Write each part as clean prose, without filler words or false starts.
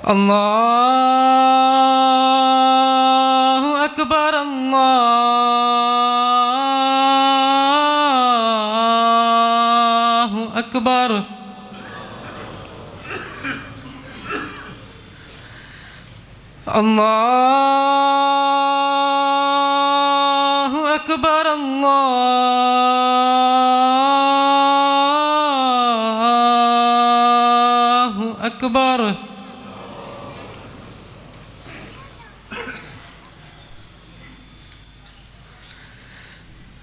الله أكبر الله أكبر الله أكبر الله أكبر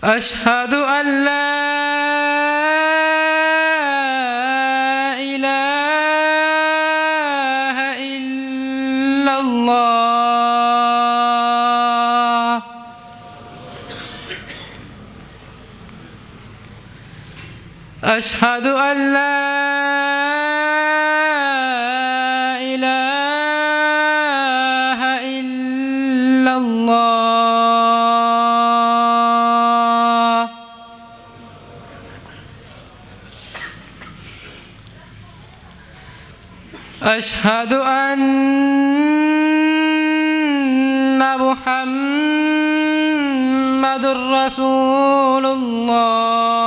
أشهد أن لا إله إلا الله أشهد أن لا إله إلا الله أشهد أن محمد رسول الله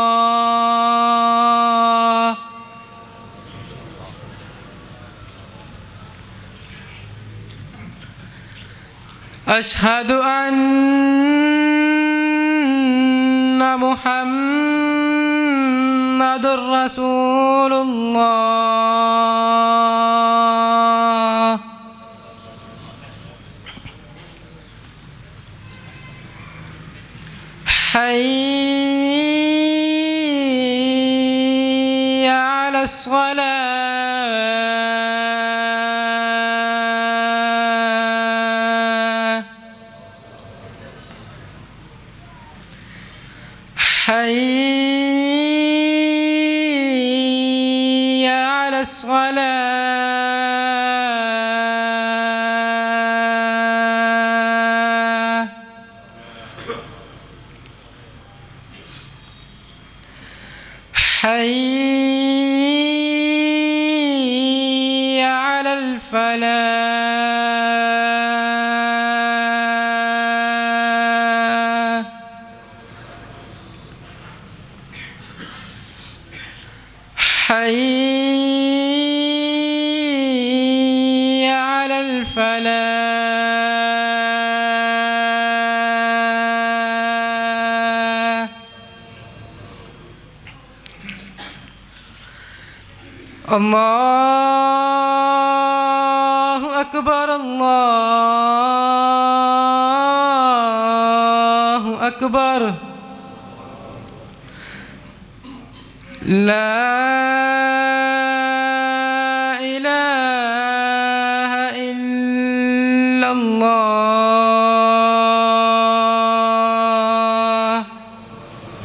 أشهد أن محمد رسول الله حي على الصلاة حي على الصلاة حي على الفلاح حي على الفلاح الله أكبر الله أكبر لا إله إلا الله